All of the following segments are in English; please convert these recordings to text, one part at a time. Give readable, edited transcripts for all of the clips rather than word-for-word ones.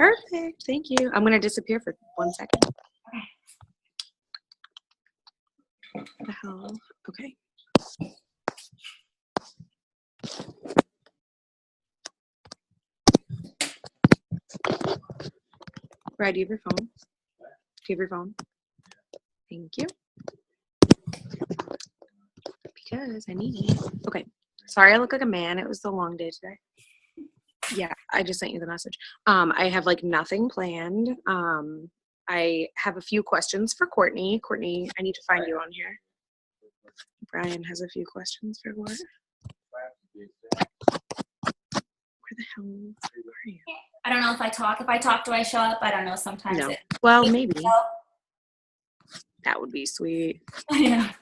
Perfect. Thank you. I'm going to disappear for 1 second. What the hell? Okay. Brad, do you have your phone? Do you have your phone? Thank you. Because I need it. Okay. Sorry I look like a man. It was a long day today. Yeah, I just sent you the message. I have like nothing planned. I have a few questions for Courtney. Courtney, I need to find you on here. Brian has a few questions for what? Where the hell are you? I don't know if I talk. If I talk, do I show up? I don't know. Sometimes no. Well, maybe. That would be sweet. Yeah.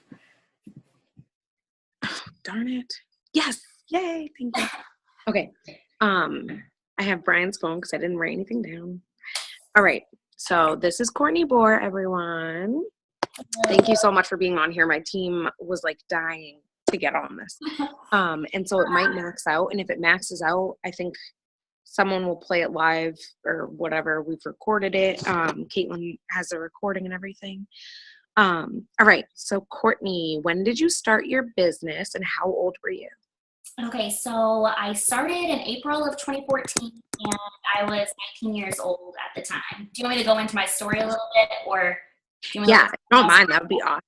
Oh, darn it. Yes. Yay. Thank you. Okay. I have Brian's phone because I didn't write anything down. All right. So this is Cortney Bohr, everyone. Thank you so much for being on here. My team was like dying to get on this. And so it might max out. And if it maxes out, I think someone will play it live or whatever. We've recorded it. Caitlin has a recording and everything. All right. So Courtney, when did you start your business and how old were you? Okay, so I started in April of 2014, and I was 19 years old at the time. Do you want me to go into my story a little bit, or do you want yeah, if you don't mind, that would be awesome.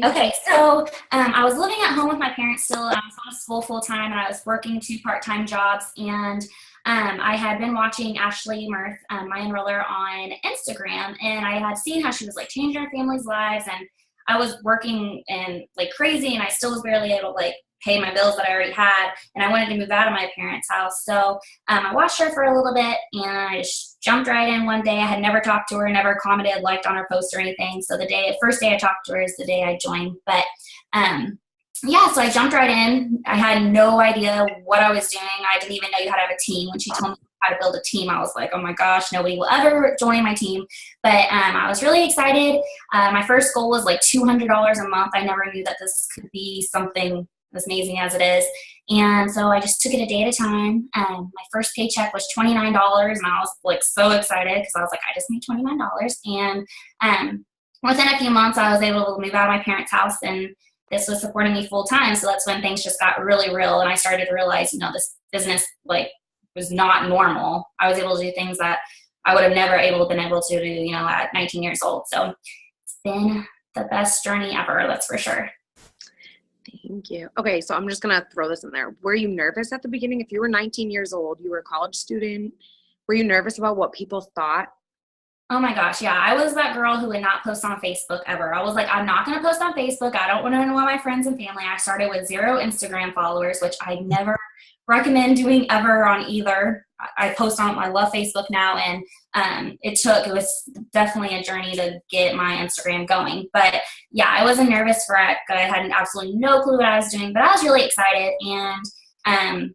Okay, so I was living at home with my parents still. I was going to school full-time, and I was working 2 part-time jobs, and I had been watching Ashley Mirth, my enroller, on Instagram, and I had seen how she was like changing her family's lives, and I was working and like crazy, and I still was barely able to like pay my bills that I already had, and I wanted to move out of my parents' house. So I watched her for a little bit, and I just jumped right in one day. I had never talked to her, never commented, liked on her post or anything. So the first day I talked to her is the day I joined. But yeah, so I jumped right in. I had no idea what I was doing. I didn't even know you had to have a team. When she told me how to build a team, I was like, oh my gosh, nobody will ever join my team. But I was really excited. My first goal was like $200 a month. I never knew that this could be something as amazing as it is. And so I just took it a day at a time. My first paycheck was $29, and I was like so excited because I was like, I just made $29. And within a few months, I was able to move out of my parents' house, and this was supporting me full time. So that's when things just got really real, and I started to realize, this business like was not normal. I was able to do things that I would have never been able to do, at 19 years old. So it's been the best journey ever, that's for sure. Thank you. Okay, so I'm just going to throw this in there. Were you nervous at the beginning? If you were 19 years old, you were a college student, were you nervous about what people thought? Oh my gosh, yeah. I was that girl who would not post on Facebook ever. I was like, I'm not going to post on Facebook. I don't want to annoy my friends and family. I started with 0 Instagram followers, which I never recommend doing ever on either. I post on, I love Facebook now, and it was definitely a journey to get my Instagram going. But yeah, I wasn't nervous for it. I had absolutely no clue what I was doing, but I was really excited. And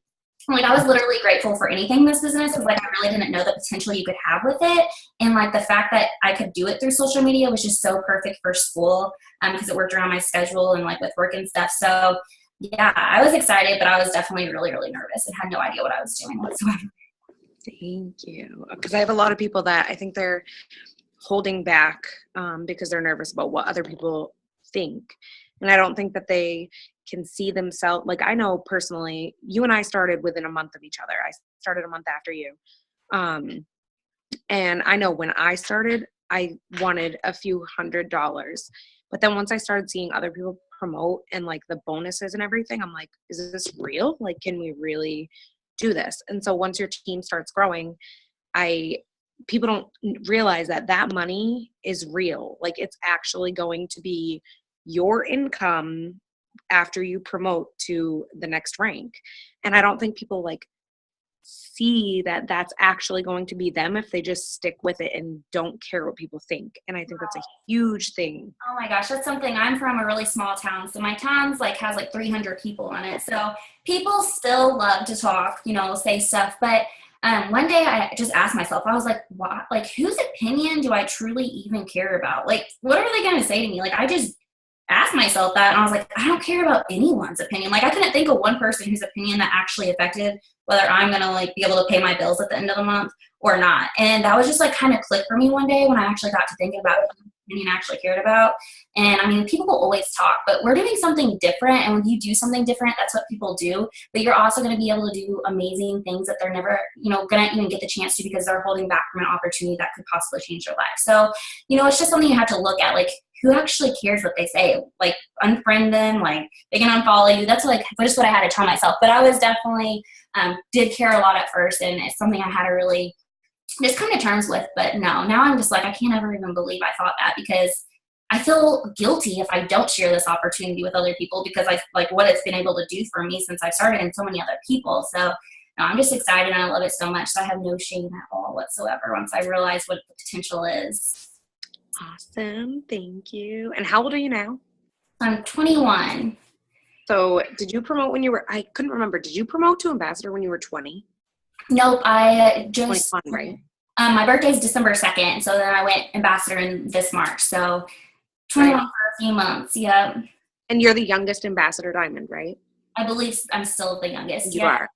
like, I was literally grateful for anything in this business, because like I really didn't know the potential you could have with it. And like the fact that I could do it through social media was just so perfect for school, because it worked around my schedule and like with work and stuff. So yeah, I was excited, but I was definitely really, really nervous and had no idea what I was doing whatsoever. Thank you. Because I have a lot of people that I think they're holding back because they're nervous about what other people think. And I don't think that they can see themselves. Like, I know personally, you and I started within a month of each other. I started a month after you. And I know when I started, I wanted a few $100s. But then once I started seeing other people promote and like the bonuses and everything, I'm like, is this real? Like, can we really do this? And so once your team starts growing, people don't realize that money is real. Like, it's actually going to be your income after you promote to the next rank. And I don't think people like see that that's actually going to be them if they just stick with it and don't care what people think. And I think that's a huge thing. Oh my gosh, that's something. I'm from a really small town, so my town's like has like 300 people in it. So people still love to talk, say stuff. But one day I just asked myself, I was like, what? Like, whose opinion do I truly even care about? Like, what are they going to say to me? Like, I just asked myself that, and I was like, I don't care about anyone's opinion. Like, I couldn't think of one person whose opinion that actually affected whether I'm gonna like be able to pay my bills at the end of the month or not. And that was just like kind of clicked for me one day when I actually got to thinking about whose opinion I actually cared about. And I mean, people will always talk, but we're doing something different. And when you do something different, that's what people do. But you're also going to be able to do amazing things that they're never, going to even get the chance to, because they're holding back from an opportunity that could possibly change their life. So, it's just something you have to look at. Like, who actually cares what they say? Like, unfriend them, like they can unfollow you. That's like just what I had to tell myself. But I was definitely did care a lot at first, and it's something I had to really just come to terms with. But no, now I'm just like, I can't ever even believe I thought that, because I feel guilty if I don't share this opportunity with other people, because I like what it's been able to do for me since I started, and so many other people. So no, I'm just excited, and I love it so much. So I have no shame at all whatsoever once I realize what the potential is. Awesome. Thank you. And how old are you now? I'm 21. So did you promote when you were, I couldn't remember, did you promote to ambassador when you were 20? Nope, I just, 21, right? My birthday is December 2nd, so then I went ambassador in this March, so 21 for a few months, yeah. And you're the youngest ambassador diamond, right? I believe I'm still the youngest. You are.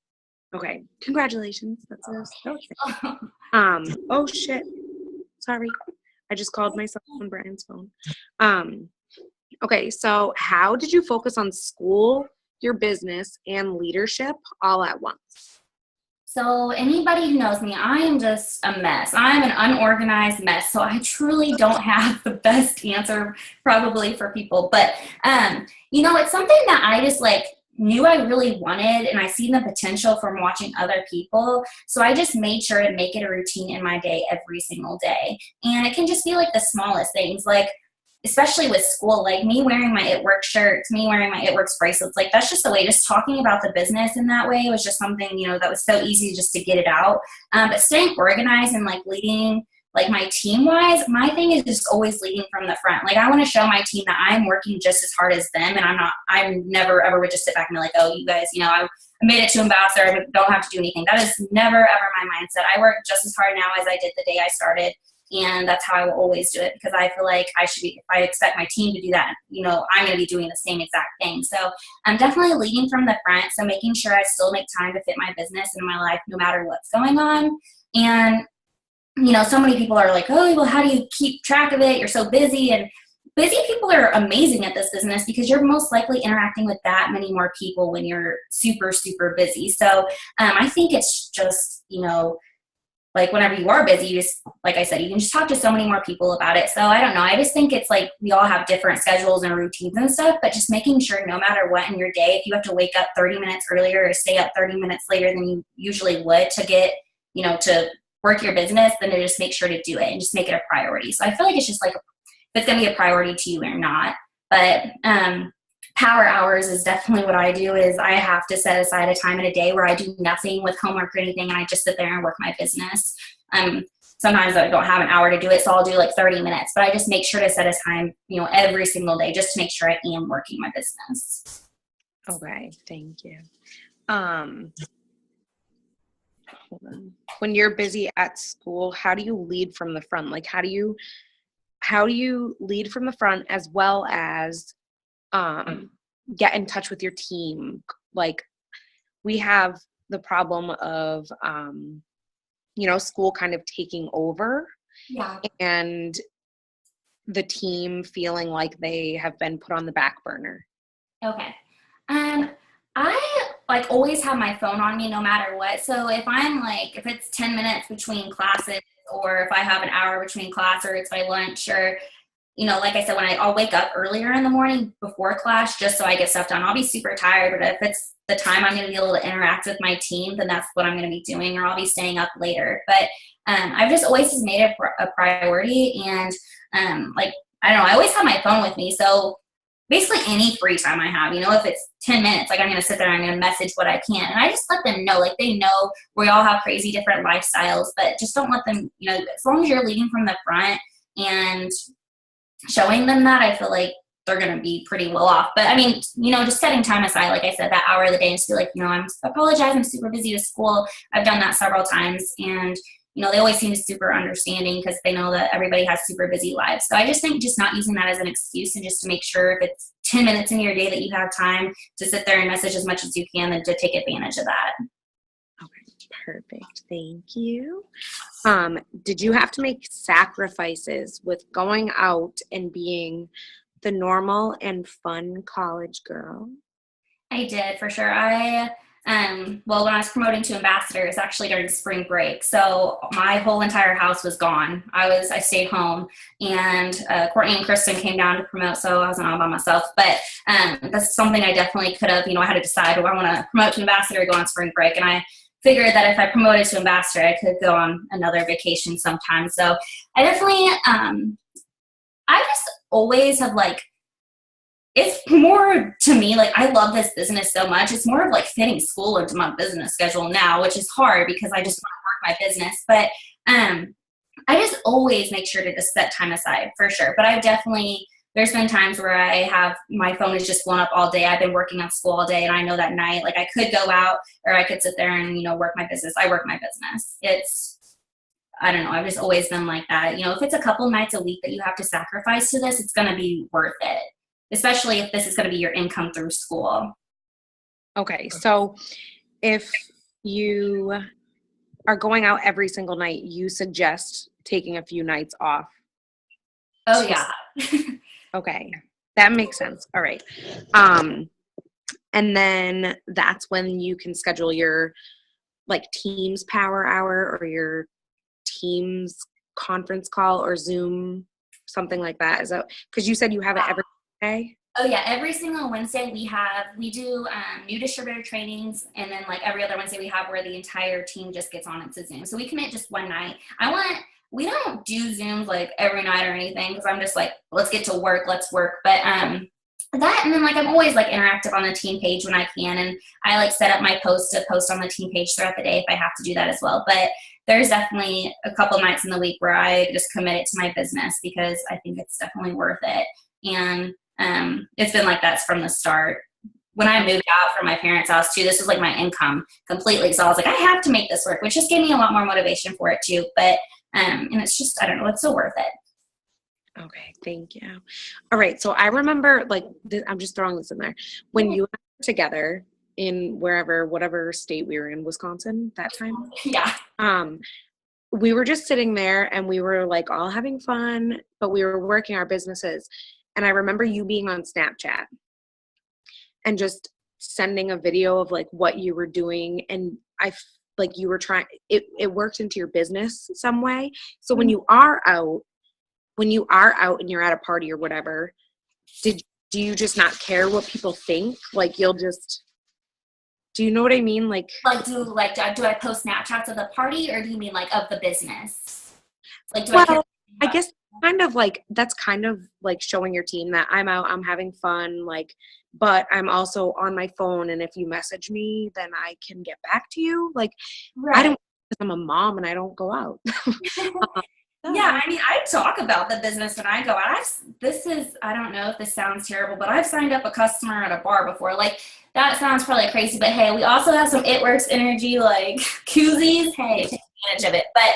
Okay. Congratulations. That's so exciting. Oh shit. Sorry. I just called myself on Brian's phone. Okay, so how did you focus on school, your business, and leadership all at once? So anybody who knows me, I am just a mess. I'm an unorganized mess. So I truly don't have the best answer probably for people. But, it's something that I just knew I really wanted, and I seen the potential from watching other people. So I just made sure to make it a routine in my day every single day. And it can just be like the smallest things, like especially with school, like me wearing my It Works shirts, me wearing my It Works bracelets, like that's just the way, just talking about the business in that way was just something, that was so easy just to get it out. But staying organized and leading my team wise, my thing is just always leading from the front. Like I want to show my team that I'm working just as hard as them, and I'm never ever would just sit back and be like, oh, you guys, I made it to ambassador, I don't have to do anything. That is never ever my mindset. I work just as hard now as I did the day I started. And that's how I will always do it, because I feel like I should be, if I expect my team to do that, I'm going to be doing the same exact thing. So I'm definitely leading from the front. So making sure I still make time to fit my business and my life, no matter what's going on. And, so many people are like, oh, well, how do you keep track of it? You're so busy. And busy people are amazing at this business, because you're most likely interacting with that many more people when you're super, super busy. So I think it's just, whenever you are busy, you just, like I said, you can just talk to so many more people about it. So I don't know. I just think it's we all have different schedules and routines and stuff, but just making sure no matter what in your day, if you have to wake up 30 minutes earlier or stay up 30 minutes later than you usually would to get, to work your business, then to just make sure to do it and just make it a priority. So I feel like it's just if it's going to be a priority to you or not. But power hours is definitely what I do. Is I have to set aside a time in a day where I do nothing with homework or anything, and I just sit there and work my business. Sometimes I don't have an hour to do it, so I'll do 30 minutes, but I just make sure to set a time, every single day, just to make sure I am working my business. Okay, thank you. Hold on. When you're busy at school, how do you lead from the front? How do you lead from the front, as well as get in touch with your team? We have the problem of school kind of taking over, and the team feeling like they have been put on the back burner. Okay. I always have my phone on me no matter what. So if I'm if it's 10 minutes between classes, or if I have an hour between class, or it's my lunch, or like I said, when I'll wake up earlier in the morning before class just so I get stuff done. I'll be super tired, but if it's the time I'm going to be able to interact with my team, then that's what I'm going to be doing, or I'll be staying up later. But I've just always just made it a priority. And I don't know, I always have my phone with me. So basically any free time I have, if it's 10 minutes, I'm going to sit there and I'm going to message what I can. And I just let them know, they know we all have crazy different lifestyles, but just don't let them, as long as you're leading from the front and showing them that, I feel like they're going to be pretty well off. But I mean, just setting time aside, like I said, that hour of the day, and just be I apologize, I'm super busy with school. I've done that several times. And, they always seem super understanding because they know that everybody has super busy lives. So I just think just not using that as an excuse, and just to make sure if it's 10 minutes in your day that you have time to sit there and message as much as you can, then to take advantage of that. Okay, perfect. Thank you. Did you have to make sacrifices with going out and being the normal and fun college girl? I did, for sure. Well, when I was promoting to ambassador, it's actually during spring break. So my whole entire house was gone. I stayed home, and Cortney and Kristen came down to promote, so I wasn't all by myself. But that's something I definitely could have, I had to decide, do I want to promote to ambassador or go on spring break? And I figured that if I promoted to ambassador, I could go on another vacation sometime. So I definitely, I just always have it's more to me, I love this business so much. It's more of fitting school into my business schedule now, which is hard because I just want to work my business. But I just always make sure to just set time aside for sure. But there's been times where my phone is just blown up all day. I've been working on school all day, and I know that night, I could go out, or I could sit there and, work my business. I work my business. I don't know. I've just always been like that. If it's a couple nights a week that you have to sacrifice to this, it's going to be worth it, especially if this is going to be your income through school. Okay. So if you are going out every single night, you suggest taking a few nights off. Oh, yeah. Okay. That makes sense. All right. And then that's when you can schedule your Teams power hour or your Teams conference call or Zoom, something like that. Is that because you said you have it every day? Oh yeah, every single Wednesday we do new distributor trainings, and then every other Wednesday we have where the entire team just gets on into Zoom. So we commit just one night. We don't do Zooms every night or anything, because I'm just let's get to work, let's work. But that, and then I'm always interactive on the team page when I can, and I set up my post to post on the team page throughout the day if I have to do that as well. But there's definitely a couple nights in the week where I just commit it to my business because I think it's definitely worth it. And it's been like that from the start. When I moved out from my parents' house too, this was my income completely. So I was I have to make this work, which just gave me a lot more motivation for it too. But and it's just, I don't know, it's so worth it. Okay, thank you. All right, so I remember I'm just throwing this in there. When you and I were together in whatever state we were in, Wisconsin that time. Yeah. We were just sitting there and we were all having fun, but we were working our businesses. And I remember you being on Snapchat and just sending a video of what you were doing. And you were trying, it worked into your business some way. So when you are out and you're at a party or whatever, do you just not care what people think? You'll just, do you know what I mean? Do I post Snapchats of the party, or do you mean of the business? I guess kind of that's kind of showing your team that I'm out, I'm having fun, but I'm also on my phone, and if you message me, then I can get back to you. Right. I don't, because I'm a mom and I don't go out. Yeah, I talk about the business when I go out. I don't know if this sounds terrible, but I've signed up a customer at a bar before. That sounds probably crazy, but hey, we also have some It Works energy, koozies. Hey, take advantage of it. But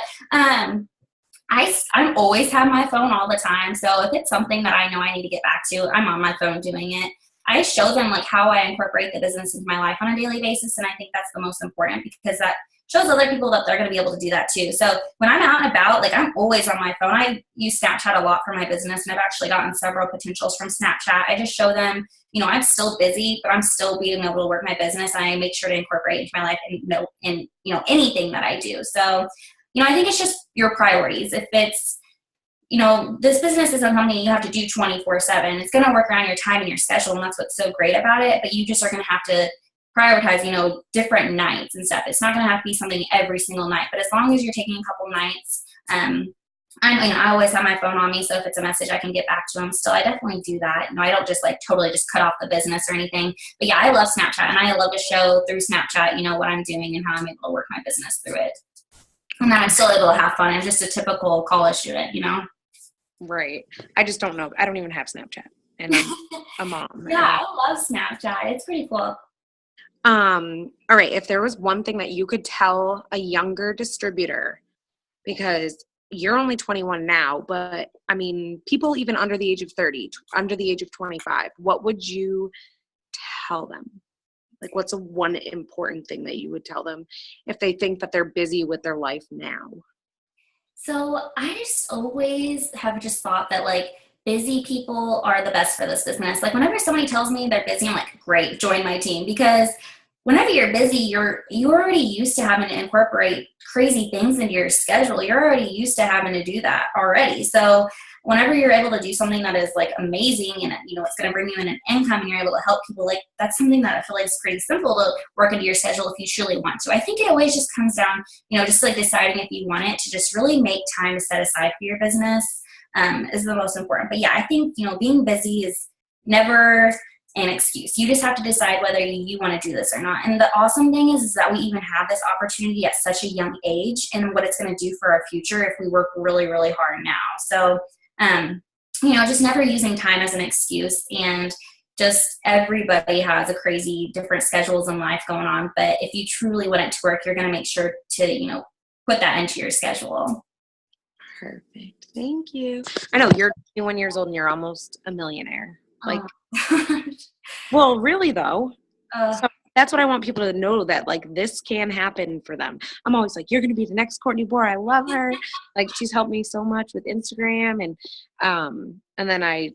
I'm always have my phone all the time. So if it's something that I know I need to get back to, I'm on my phone doing it. I show them how I incorporate the business into my life on a daily basis. And I think that's the most important, because that shows other people that they're going to be able to do that too. So when I'm out and about, I'm always on my phone. I use Snapchat a lot for my business, and I've actually gotten several potentials from Snapchat. I just show them, I'm still busy, but I'm still being able to work my business. I make sure to incorporate into my life and anything that I do. So, I think it's just your priorities. If it's, this business isn't something you have to do 24/7. It's going to work around your time and your schedule, and that's what's so great about it. But you just are going to have to prioritize, different nights and stuff. It's not going to have to be something every single night, but as long as you're taking a couple nights, I always have my phone on me. So if it's a message I can get back to them still, I definitely do that. I don't just totally just cut off the business or anything, but yeah, I love Snapchat, and I love to show through Snapchat, what I'm doing and how I'm able to work my business through it. And that I'm still able to have fun. I'm just a typical college student, Right. I just don't know. I don't even have Snapchat, and I'm a mom. Yeah, I love Snapchat. It's pretty cool. All right. If there was one thing that you could tell a younger distributor because you're only 21 now, but I mean, people even under the age of 30, under the age of 25, what would you tell them? Like, what's one important thing that you would tell them if they think that they're busy with their life now? So I just always have just thought that like busy people are the best for this business. Like whenever somebody tells me they're busy, I'm like, great, join my team. Because whenever you're busy, you're already used to having to incorporate crazy things into your schedule. You're already used to having to do that already. So whenever you're able to do something that is like amazing and you know it's going to bring you in an income and you're able to help people, like that's something that I feel like is pretty simple to work into your schedule if you truly want to. I think it always just comes down, you know, just like deciding if you want it to just really make time to set aside for your business is the most important. But yeah, I think, you know, being busy is never an excuse. You just have to decide whether you want to do this or not. And the awesome thing is that we even have this opportunity at such a young age and what it's going to do for our future if we work really, really hard now. So you know, just never using time as an excuse, and just everybody has a crazy different schedules in life going on. But if you truly want it to work, you're going to make sure to, you know, put that into your schedule. Perfect. Thank you. I know you're 21 years old and you're almost a millionaire. Like, well, really though. So that's what I want people to know, that like this can happen for them. I'm always like, you're going to be the next Cortney Bohr. I love her. Like she's helped me so much with Instagram. And then I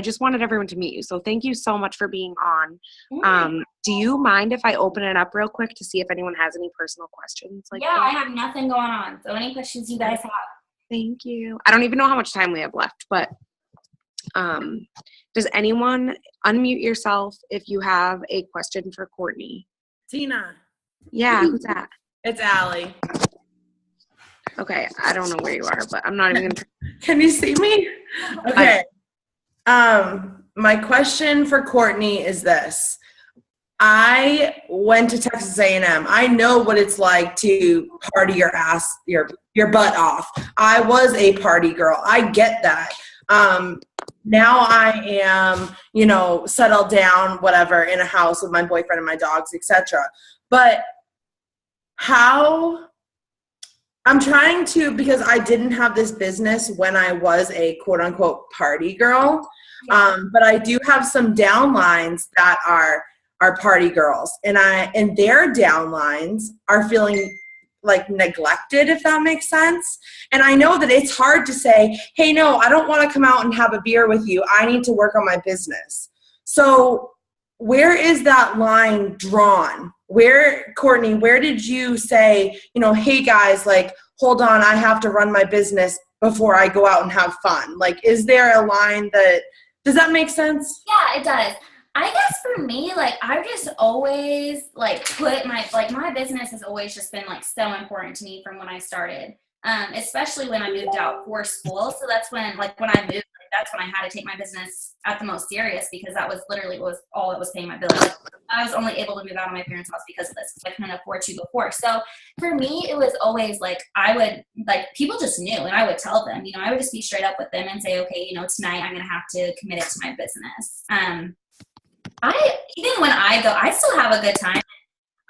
just wanted everyone to meet you. So thank you so much for being on. Do you mind if I open it up real quick to see if anyone has any personal questions? Like yeah, I have nothing going on. So any questions you guys have? Thank you. I don't even know how much time we have left, but does anyone unmute yourself if you have a question for Cortney? Tina. Yeah, who's that? It's Allie. Okay, I don't know where you are, but I'm not even gonna. Can you see me? Okay. My question for Cortney is this. I went to Texas A&M. I know what it's like to party your butt off. I was a party girl. I get that. Now I am, you know, settled down, whatever, in a house with my boyfriend and my dogs, etc. But how I'm trying to, because I didn't have this business when I was a quote unquote party girl. But I do have some downlines that are party girls, and their downlines are feeling like neglected, if that makes sense. And I know that it's hard to say, hey, no, I don't want to come out and have a beer with you. I need to work on my business. So where is that line drawn? Cortney, where did you say, you know, hey guys, like, hold on, I have to run my business before I go out and have fun? Like, is there a line does that make sense? Yeah, it does. I guess for me, like, I've just always, like, put my business has always just been, like, so important to me from when I started, especially when I moved out for school. So that's when, like, when I moved, like, that's when I had to take my business at the most serious, because that was literally all that was paying my bills. Like, I was only able to move out of my parents' house because of this, because I couldn't afford to before. So for me, it was always, like, I would, like, people just knew, and I would tell them, you know, I would just be straight up with them and say, okay, you know, tonight I'm going to have to commit it to my business. Even when I go, I still have a good time.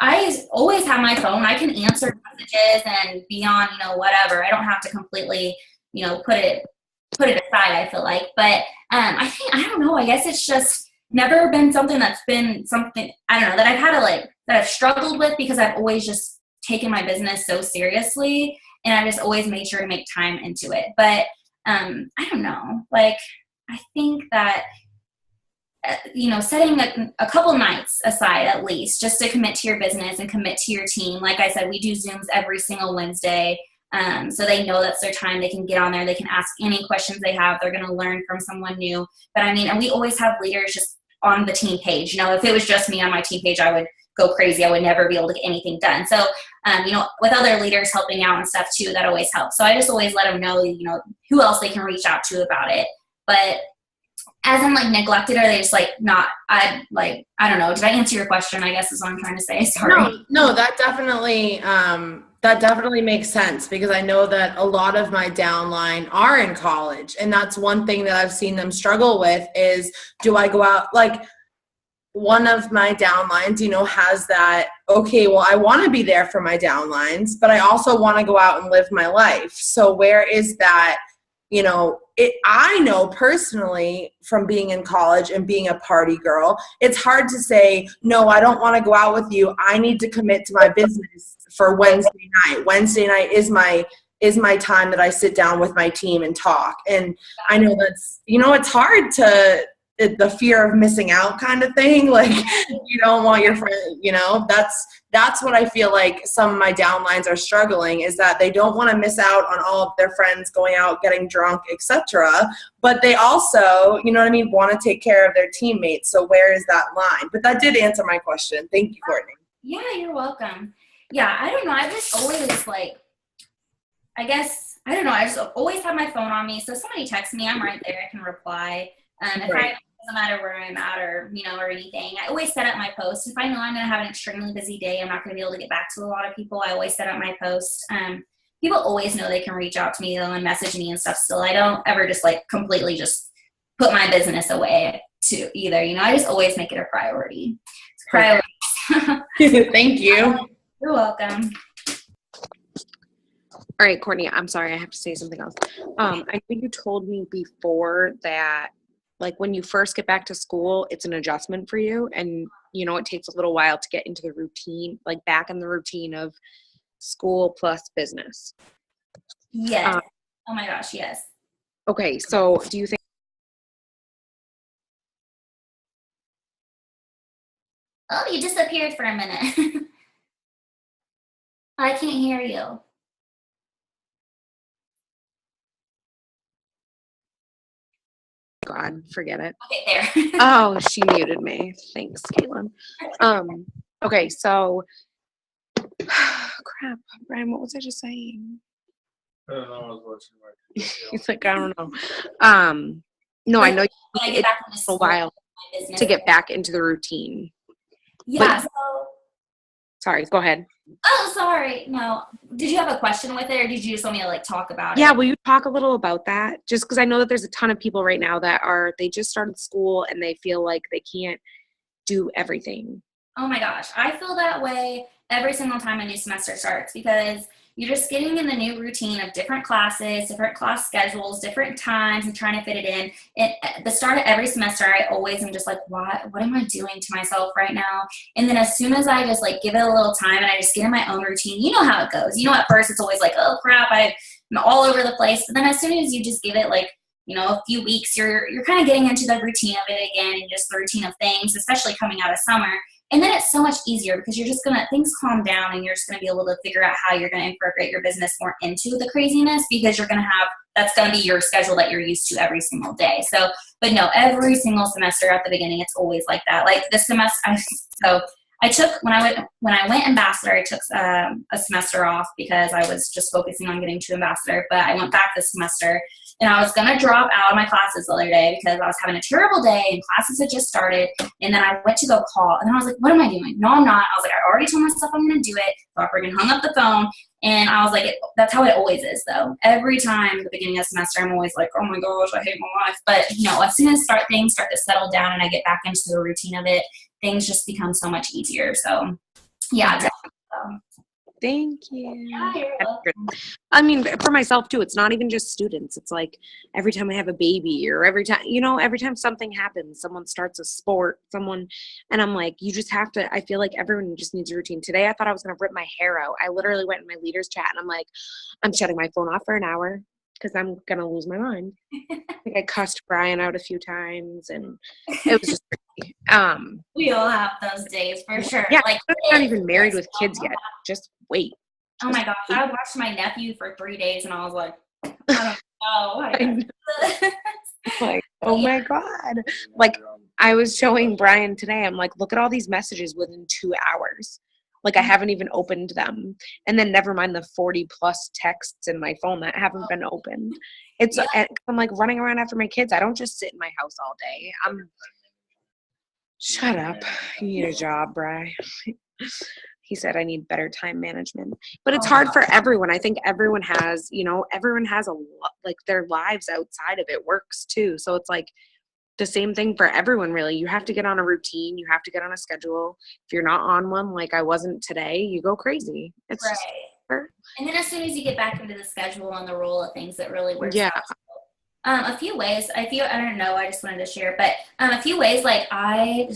I always have my phone. I can answer messages and be on, you know, whatever. I don't have to completely, you know, put it aside, I feel like. But I don't know, I guess it's just never been something that's been something, I don't know, that I've had to, like, that I've struggled with, because I've always just taken my business so seriously, and I just always made sure to make time into it. But I don't know, like, I think that you know, setting a couple nights aside at least just to commit to your business and commit to your team. Like I said, we do Zooms every single Wednesday. So they know that's their time. They can get on there. They can ask any questions they have. They're going to learn from someone new. But I mean, and we always have leaders just on the team page. You know, if it was just me on my team page, I would go crazy. I would never be able to get anything done. So, you know, with other leaders helping out and stuff too, that always helps. So I just always let them know, you know, who else they can reach out to about it. But as in, like, neglected, or they just, like, not, I don't know. Did I answer your question, I guess is what I'm trying to say? Sorry. No, that definitely makes sense, because I know that a lot of my downline are in college, and that's one thing that I've seen them struggle with is, do I go out, like, one of my downlines, you know, has that, okay, well, I want to be there for my downlines, but I also want to go out and live my life. So where is that, you know, I know personally from being in college and being a party girl, it's hard to say, no, I don't want to go out with you. I need to commit to my business for Wednesday night. Wednesday night is my time that I sit down with my team and talk. And I know that's, you know, it's hard to, the fear of missing out kind of thing. Like, you don't want your friend, you know, that's what I feel like some of my downlines are struggling, is that they don't want to miss out on all of their friends going out, getting drunk, etc. But they also, you know what I mean, want to take care of their teammates. So where is that line? But that did answer my question. Thank you, Cortney. Yeah, you're welcome. Yeah, I don't know. I just always like, I guess, I don't know. I just always have my phone on me. So if somebody texts me, I'm right there. I can reply. If Right. it doesn't matter where I'm at or, you know, or anything. I always set up my posts. If I know I'm going to have an extremely busy day, I'm not going to be able to get back to a lot of people, I always set up my posts. People always know they can reach out to me though and message me and stuff still. I don't ever just like completely just put my business away to either. You know, I just always make it a priority. It's a priority. Thank you. You're welcome. All right, Courtney, I'm sorry. I have to say something else. I know you told me before that, like, when you first get back to school, it's an adjustment for you. And, you know, it takes a little while to get into the routine, like back in the routine of school plus business. Yes. Oh my gosh, yes. Okay, so do you think Oh, you disappeared for a minute. I can't hear you. God, forget it. Okay, there. Oh, she muted me. Thanks, Caitlin. Okay, so crap, Brian, what was I just saying? I don't know. I was watching my He's like, I don't know. No, I know When I get it's back into a school, while my business. to get back into the routine. Yeah. So, Sorry, go ahead. oh, sorry. No. Did you have a question with it, or did you just want me to like talk about Yeah, it? will you talk a little about that? Just because I know that there's a ton of people right now that they just started school and they feel like they can't do everything. Oh my gosh, I feel that way every single time a new semester starts because you're just getting in the new routine of different classes, different class schedules, different times, and trying to fit it in. At the start of every semester, I always am just like, what am I doing to myself right now? And then as soon as I just like give it a little time and I just get in my own routine, you know how it goes. You know, at first it's always like, oh crap, I'm all over the place. But then as soon as you just give it like, you know, a few weeks, you're kind of getting into the routine of it again and just the routine of things, especially coming out of summer. And then it's so much easier because you're just things calm down and you're just going to be able to figure out how you're going to incorporate your business more into the craziness because you're going to that's going to be your schedule that you're used to every single day. So, but no, every single semester at the beginning, it's always like that. Like this semester, I took, when I went ambassador, I took a semester off because I was just focusing on getting to ambassador, but I went back this semester and I was going to drop out of my classes the other day because I was having a terrible day and classes had just started. And then I went to go call and then I was like, what am I doing? No, I'm not. I was like, I already told myself I'm going to do it. So I freaking hung up the phone. And I was like, that's how it always is though. Every time at the beginning of the semester, I'm always like, oh my gosh, I hate my life. But no, as soon as things start to settle down and I get back into the routine of it, things just become so much easier. So yeah, definitely. Thank you. Yeah, you're welcome. I mean, for myself too, it's not even just students. It's like every time I have a baby or every time something happens, someone starts a sport, and I'm like, you just have to, I feel like everyone just needs a routine. Today, I thought I was going to rip my hair out. I literally went in my leaders chat and I'm like, I'm shutting my phone off for an hour because I'm going to lose my mind. Like I cussed Brian out a few times and it was just crazy. We all have those days for sure. Yeah, like I'm not even married with kids yet. Just wait. Oh my gosh, I watched my nephew for 3 days and I was like, I don't know. Like, oh my God. Like I was showing Brian today, I'm like, look at all these messages within 2 hours. Like I haven't even opened them. And then never mind the 40 plus texts in my phone that haven't been opened. I'm like running around after my kids. I don't just sit in my house all day. Shut up. You need a job, Bri. He said I need better time management. But it's hard for everyone. I think everyone has a lot, like their lives outside of it works too. So it's like the same thing for everyone, really. You have to get on a routine. You have to get on a schedule. If you're not on one, like I wasn't today, you go crazy. It's right. just, and then as soon as you get back into the schedule and the roll of things, it really works yeah. out. A few ways, I don't know, I just wanted to share, but a few ways, like I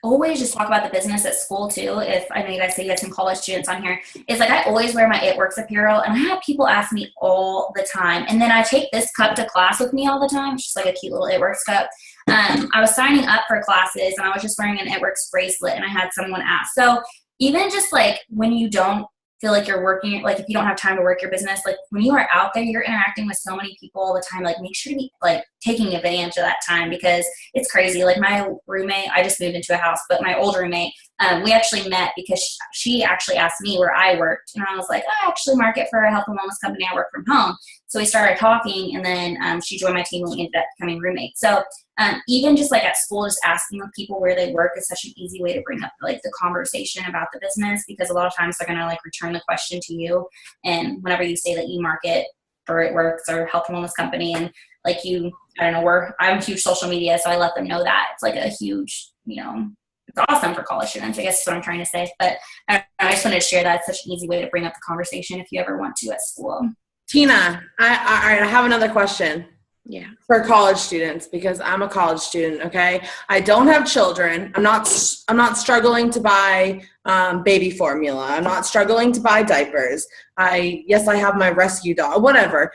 always just talk about the business at school too. If I know you guys say you have some college students on here, is like I always wear my It Works apparel, and I have people ask me all the time. And then I take this cup to class with me all the time. It's just like a cute little It Works cup. I was signing up for classes, and I was just wearing an It Works bracelet, and I had someone ask. So even just like when you don't feel like you're working, like if you don't have time to work your business, like when you are out there, you're interacting with so many people all the time, like make sure to be like taking advantage of that time, because it's crazy. Like my roommate, I just moved into a house, but my old roommate, we actually met because she actually asked me where I worked, and I was like, I actually market for a health and wellness company. I work from home. So we started talking, and then she joined my team, and we ended up becoming roommates. So even just like at school, just asking people where they work is such an easy way to bring up like the conversation about the business, because a lot of times they're going to like return the question to you. And whenever you say that you market for It Works or health and wellness company, and like you, I don't know, I'm a huge social media, so I let them know that it's like a huge, it's awesome for college students, I guess is what I'm trying to say. But I just wanted to share that. It's such an easy way to bring up the conversation if you ever want to at school. Tina, I have another question. Yeah. For college students, because I'm a college student, okay? I don't have children. I'm not struggling to buy baby formula. I'm not struggling to buy diapers. I have my rescue dog, whatever.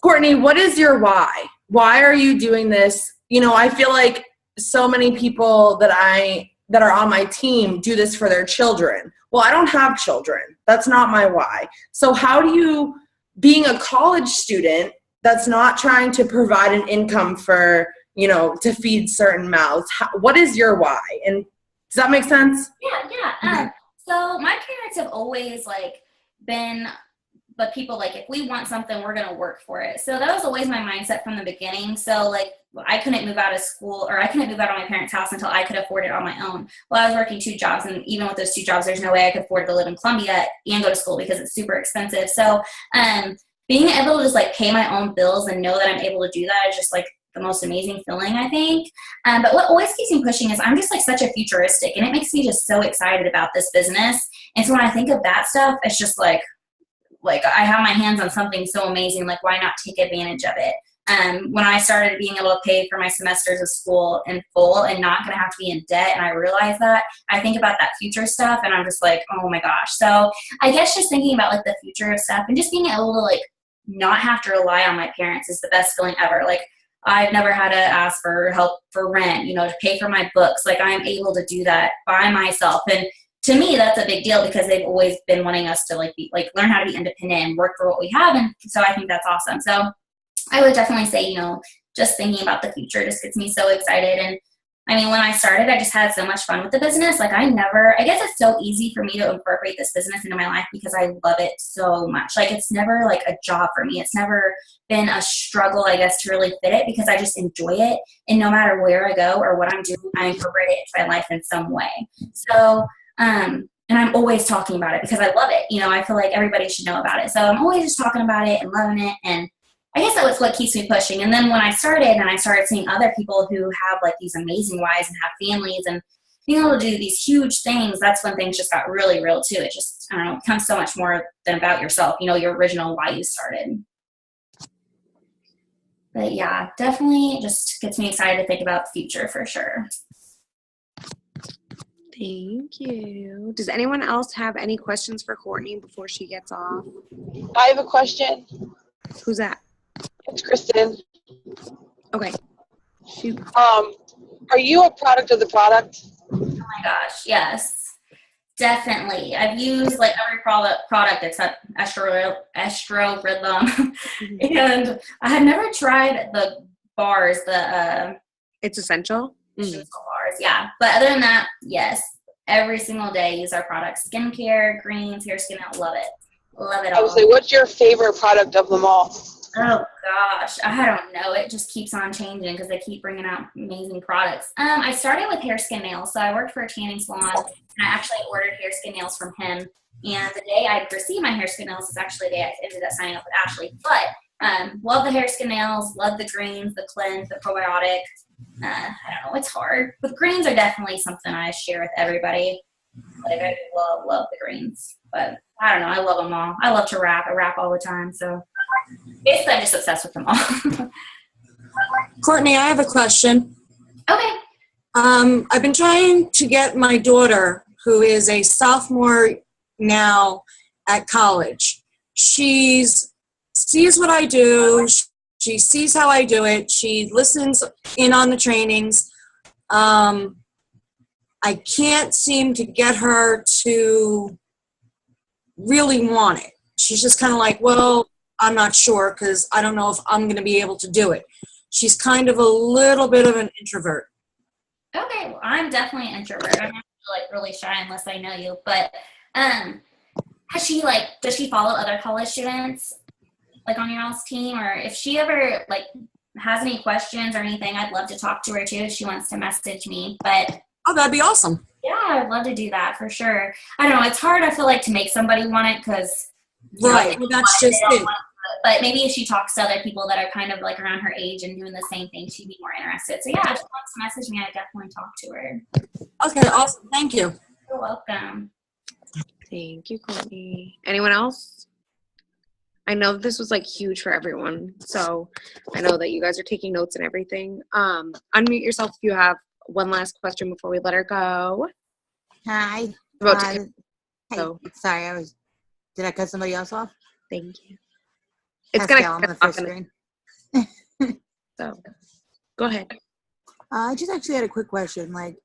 Courtney, what is your why? Why are you doing this? I feel like so many people that are on my team do this for their children. Well, I don't have children. That's not my why. So how do you, being a college student that's not trying to provide an income for, to feed certain mouths, what is your why? And does that make sense? Yeah. So my parents have always like been, but people like, if we want something, we're going to work for it. So that was always my mindset from the beginning. So like I couldn't move out of school, or I couldn't move out of my parents' house until I could afford it on my own. Well, I was working 2 jobs, and even with those 2 jobs, there's no way I could afford to live in Columbia and go to school because it's super expensive. So, being able to just like pay my own bills and know that I'm able to do that is just like the most amazing feeling, I think. But what always keeps me pushing is I'm just like such a futuristic, and it makes me just so excited about this business. And so when I think of that stuff, it's just like I have my hands on something so amazing. Like, why not take advantage of it? When I started being able to pay for my semesters of school in full and not going to have to be in debt, and I realized that, I think about that future stuff, and I'm just like, oh my gosh. So I guess just thinking about like the future of stuff and just being able to like not have to rely on my parents is the best feeling ever. Like, I've never had to ask for help for rent, to pay for my books. Like, I'm able to do that by myself. And to me, that's a big deal, because they've always been wanting us to learn how to be independent and work for what we have. And so I think that's awesome. So I would definitely say, just thinking about the future just gets me so excited. And I mean, when I started, I just had so much fun with the business. Like, I guess it's so easy for me to incorporate this business into my life because I love it so much. Like, it's never like a job for me. It's never been a struggle, I guess, to really fit it, because I just enjoy it. And no matter where I go or what I'm doing, I incorporate it into my life in some way. So, and I'm always talking about it because I love it. I feel like everybody should know about it. So I'm always just talking about it and loving it. And I guess that was what keeps me pushing. And then when I started seeing other people who have like these amazing wives and have families and being able to do these huge things, that's when things just got really real too. It just, I don't know, becomes so much more than about yourself, your original why you started. But yeah, definitely just gets me excited to think about the future for sure. Thank you. Does anyone else have any questions for Courtney before she gets off? I have a question. Who's that? It's Kristen. Okay. Shoot. Are you a product of the product? Oh my gosh, yes, definitely. I've used like every product except Estro Rhythm, and I had never tried the bars. It's essential. Bars, yeah. But other than that, yes, every single day use our products. Skincare, greens, hair, skin. I love it. Love it all. I would say, what's your favorite product of them all? Oh gosh, I don't know. It just keeps on changing because they keep bringing out amazing products. I started with hair, skin, nails. So I worked for a tanning salon, and I actually ordered hair, skin, nails from him. And the day I received my hair, skin, nails is actually the day I ended up signing up with Ashley. But Love the hair, skin, nails. Love the greens, the cleanse, the probiotic. I don't know. It's hard. But greens are definitely something I share with everybody. Like I love the greens. But I don't know. I love them all. I love to rap. I rap all the time. So basically, I'm just obsessed with them all. Courtney, I have a question. Okay. I've been trying to get my daughter, who is a sophomore now at college. She sees what I do. She sees how I do it. She listens in on the trainings. I can't seem to get her to really want it. She's just kind of like, well, I'm not sure because I don't know if I'm going to be able to do it. She's kind of a little bit of an introvert. Okay, well, I'm definitely an introvert. I'm not like really shy unless I know you. But does she follow other college students like on your all's team? Or if she ever like has any questions or anything, I'd love to talk to her too if she wants to message me. But oh, that'd be awesome. Yeah, I'd love to do that for sure. I don't know, it's hard, I feel like, to make somebody want it because right, well, that's just it. But maybe if she talks to other people that are kind of like around her age and doing the same thing, she'd be more interested. So yeah, if she wants to message me, I'd definitely talk to her. Okay, awesome. Thank you. You're welcome. Thank you, Courtney. Anyone else? I know this was like huge for everyone, so I know that you guys are taking notes and everything. Unmute yourself if you have one last question before we let her go. Hi. Hey, Sorry, did I cut somebody else off? Thank you. It's Pascal, gonna on the first screen. So go ahead. I just actually had a quick question. Like,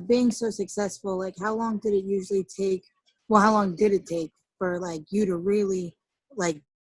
being so successful, like, how long did it usually take? Well, how long did it take for like you to really like